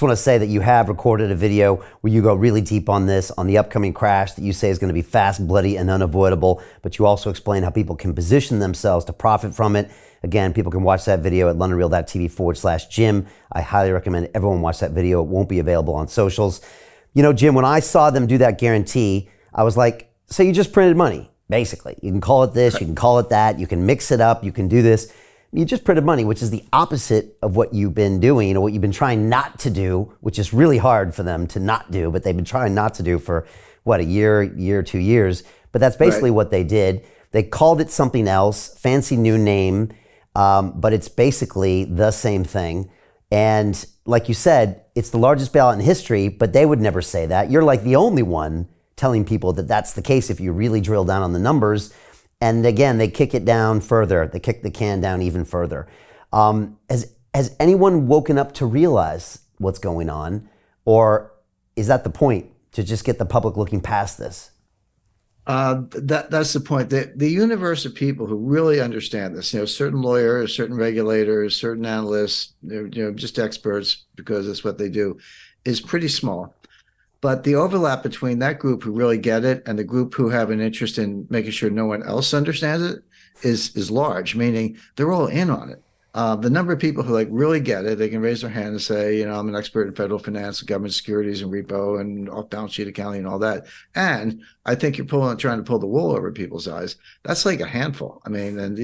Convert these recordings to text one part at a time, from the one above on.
just want to say that you have recorded a video where you go really deep on this, on the upcoming crash that you say is going to be fast, bloody, and unavoidable. But you also explain how people can position themselves to profit from it. Again, people can watch that video at londonreal.tv/Jim. I highly recommend everyone watch that video. It won't be available on socials. You know, Jim, when I saw them do that guarantee, I was like, so you just printed money, basically. You can call it this, you can call it that, you can mix it up, you can do this. You just printed money, which is the opposite of what you've been doing or what you've been trying not to do, which is really hard for them to not do, but they've been trying not to do for, what, a year, 2 years. But that's basically what they did. They called it something else, fancy new name, but it's basically the same thing. And like you said, it's the largest bailout in history, but they would never say that. You're like the only one telling people that that's the case if you really drill down on the numbers. And again, they kick it down further. They kick the can down even further. Has anyone woken up to realize what's going on? Or is that the point, to just get the public looking past this? That's the point. The universe of people who really understand this, certain lawyers, certain regulators, certain analysts, just experts because it's what they do, is pretty small. But the overlap between that group who really get it and the group who have an interest in making sure no one else understands it is large, meaning they're all in on it. The number of people who really get it, they can raise their hand and say, I'm an expert in federal finance, government securities and repo and off-balance sheet accounting and all that. And I think you're trying to pull the wool over people's eyes. That's like a handful. I mean, and,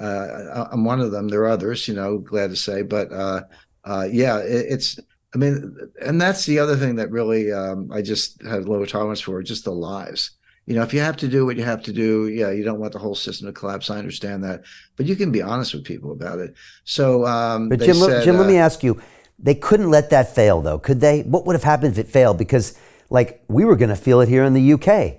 I'm one of them. There are others, glad to say. But and that's the other thing that really I just have low tolerance for, just the lies. If you have to do what you have to do, you don't want the whole system to collapse. I understand that, but you can be honest with people about it. So, but Jim, let me ask you: they couldn't let that fail, though, could they? What would have happened if it failed? Because, we were going to feel it here in the UK.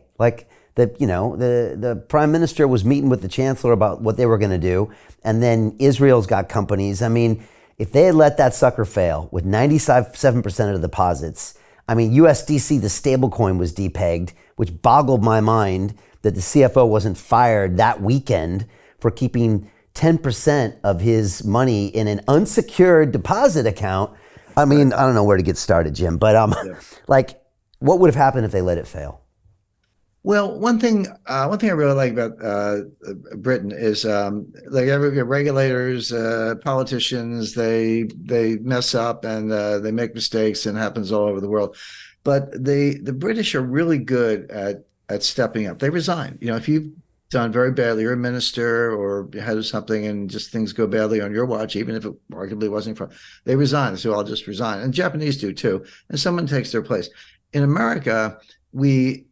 The prime minister was meeting with the chancellor about what they were going to do, and then Israel's got companies. I mean, if they had let that sucker fail with 97% of the deposits. USDC, the stablecoin, was depegged, which boggled my mind that the CFO wasn't fired that weekend for keeping 10% of his money in an unsecured deposit account. I don't know where to get started, Jim, but what would have happened if they let it fail? Well, one thing I really like about Britain is every regulators, politicians, they mess up and they make mistakes, and it happens all over the world. But the British are really good at stepping up. They resign. If you've done very badly, you're a minister or head of something, and just things go badly on your watch, even if it arguably wasn't from, they resign. So I'll just resign. And Japanese do too. And someone takes their place. In America, we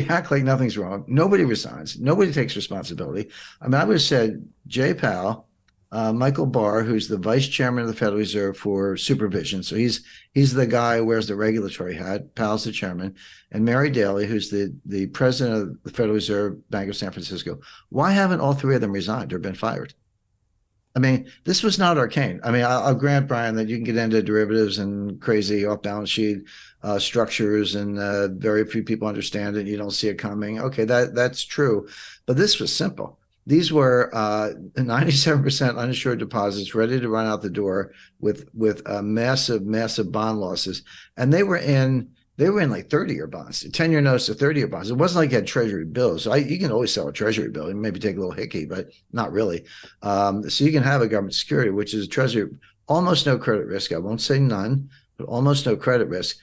act like nothing's wrong. Nobody resigns. Nobody takes responsibility. I would have said Jay Powell, Michael Barr, who's the vice chairman of the Federal Reserve for supervision. So he's the guy who wears the regulatory hat. Powell's the chairman. And Mary Daly, who's the president of the Federal Reserve Bank of San Francisco. Why haven't all three of them resigned or been fired? This was not arcane. I'll grant, Brian, that you can get into derivatives and crazy off-balance sheet structures, and very few people understand it. You don't see it coming. Okay, that's true. But this was simple. These were 97% uninsured deposits ready to run out the door with massive bond losses. And they were in like 30-year bonds, 10-year notes to 30-year bonds. It wasn't like you had treasury bills. You can always sell a treasury bill and maybe take a little hickey, but not really. So you can have a government security, which is a treasury, almost no credit risk. I won't say none, but almost no credit risk.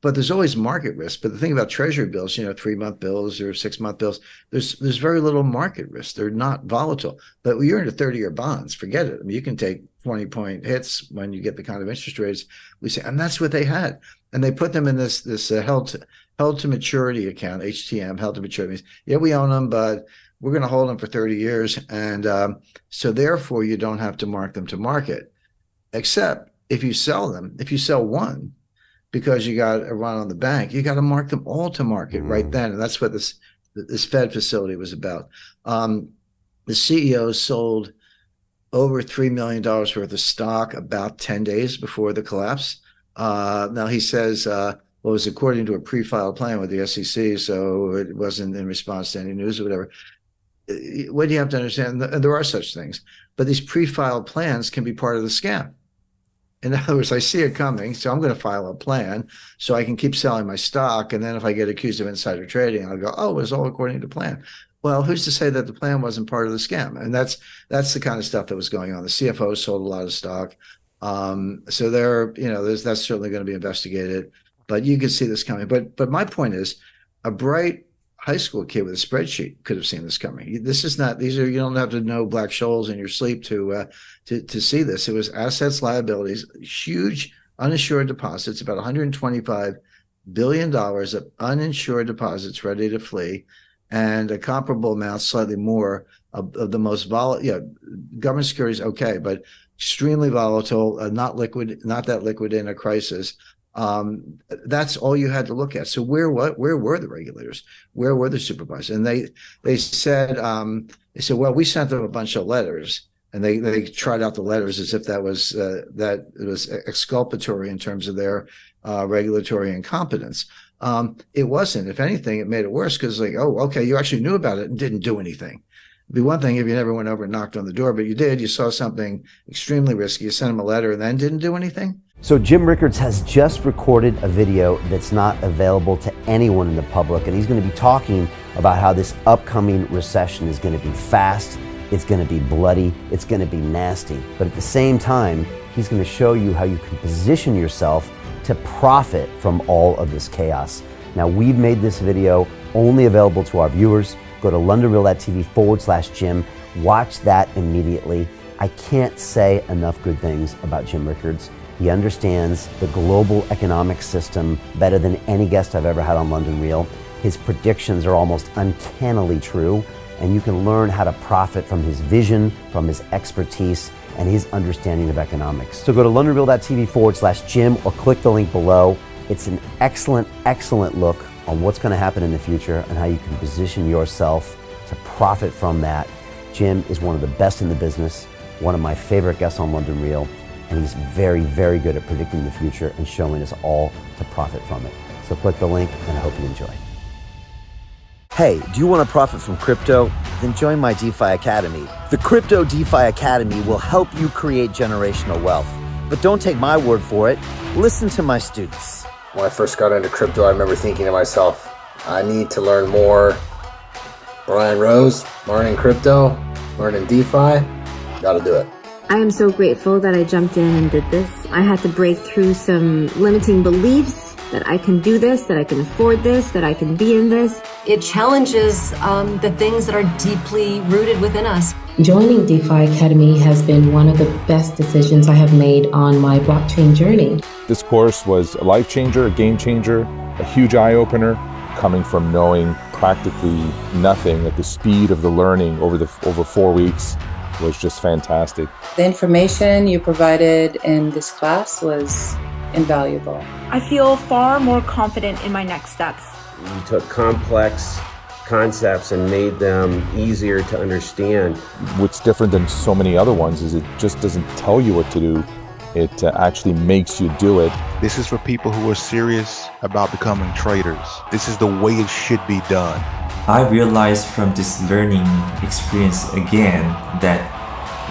But there's always market risk. But the thing about treasury bills, 3-month bills or 6-month bills, there's very little market risk. They're not volatile. But when you're into 30-year bonds, forget it. You can take 20-point hits when you get the kind of interest rates we see. And that's what they had. And they put them in this held to maturity account, HTM, held to maturity. Means, we own them, but we're going to hold them for 30 years. And so therefore, you don't have to mark them to market, except if you sell them. If you sell one, because you got a run on the bank, you got to mark them all to market right then. And that's what this Fed facility was about. The CEO sold over $3 million worth of stock about 10 days before the collapse. Now he says, it was according to a pre-filed plan with the SEC, so it wasn't in response to any news or whatever. What do you have to understand? And there are such things, but these pre-filed plans can be part of the scam. In other words, I see it coming, so I'm going to file a plan so I can keep selling my stock. And then if I get accused of insider trading, I'll go, oh, it was all according to plan. Well, who's to say that the plan wasn't part of the scam? And that's the kind of stuff that was going on. The CFO sold a lot of stock. So that's certainly going to be investigated. But you could see this coming. But my point is, a bright high school kid with a spreadsheet could have seen this coming. This is not, you don't have to know Black Scholes in your sleep to see this. It was assets, liabilities, huge uninsured deposits, about $125 billion of uninsured deposits ready to flee, and a comparable amount, slightly more, of the most volatile, government securities, okay, but extremely volatile, not that liquid in a crisis. That's all you had to look at. So where were the regulators? Where were the supervisors? And they said, well, we sent them a bunch of letters, and they tried out the letters as if that was exculpatory in terms of their regulatory incompetence. It wasn't. If anything, it made it worse, because oh, okay, you actually knew about it and didn't do anything. It'd be one thing if you never went over and knocked on the door, but you did. You saw something extremely risky. You sent them a letter and then didn't do anything. So Jim Rickards has just recorded a video that's not available to anyone in the public, and he's going to be talking about how this upcoming recession is going to be fast, it's going to be bloody, it's going to be nasty. But at the same time, he's going to show you how you can position yourself to profit from all of this chaos. Now, we've made this video only available to our viewers. Go to londonreal.tv/Jim. Watch that immediately. I can't say enough good things about Jim Rickards. He understands the global economic system better than any guest I've ever had on London Real. His predictions are almost uncannily true, and you can learn how to profit from his vision, from his expertise, and his understanding of economics. So go to londonreal.tv/Jim or click the link below. It's an excellent, excellent look on what's going to happen in the future and how you can position yourself to profit from that. Jim is one of the best in the business, one of my favorite guests on London Real, and he's very, very good at predicting the future and showing us all to profit from it. So click the link, and I hope you enjoy. Hey, do you want to profit from crypto? Then join my DeFi Academy. The Crypto DeFi Academy will help you create generational wealth. But don't take my word for it. Listen to my students. When I first got into crypto, I remember thinking to myself, I need to learn more. Brian Rose, learning crypto, learning DeFi, gotta do it. I am so grateful that I jumped in and did this. I had to break through some limiting beliefs that I can do this, that I can afford this, that I can be in this. It challenges the things that are deeply rooted within us. Joining DeFi Academy has been one of the best decisions I have made on my blockchain journey. This course was a life changer, a game changer, a huge eye-opener, coming from knowing practically nothing at the speed of the learning over 4 weeks was just fantastic. The information you provided in this class was invaluable. I feel far more confident in my next steps. You took complex concepts and made them easier to understand. What's different than so many other ones is it just doesn't tell you what to do. It actually makes you do it. This is for people who are serious about becoming traders. This is the way it should be done. I realized from this learning experience again that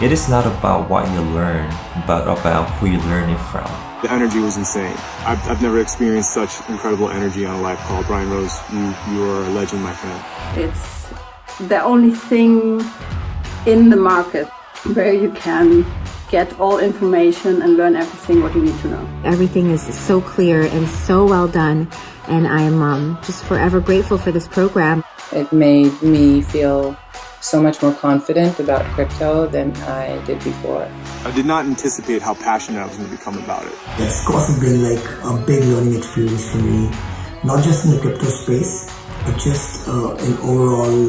it is not about what you learn, but about who you learn it from. The energy was insane. I've never experienced such incredible energy on a live call. Brian Rose, you are a legend, my friend. It's the only thing in the market where you can get all information and learn everything what you need to know. Everything is so clear and so well done, and I am just forever grateful for this program. It made me feel so much more confident about crypto than I did before. I did not anticipate how passionate I was going to become about it. This course has been like a big learning experience for me, not just in the crypto space, but just an overall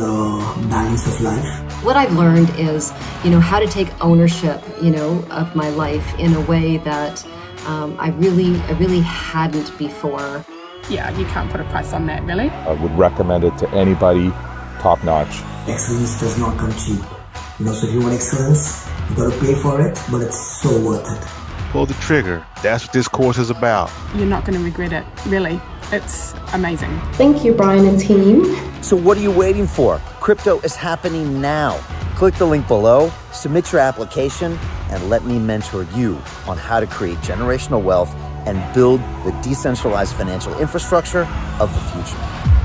balance of life. What I've learned is, how to take ownership, of my life in a way that I really hadn't before. Yeah, you can't put a price on that, really. I would recommend it to anybody, top notch. Excellence does not come cheap. So if you want excellence, you gotta pay for it, but it's so worth it. Pull the trigger. That's what this course is about. You're not going to regret it, really. It's amazing. Thank you, Brian and team. So what are you waiting for? Crypto is happening now. Click the link below, submit your application, and let me mentor you on how to create generational wealth and build the decentralized financial infrastructure of the future.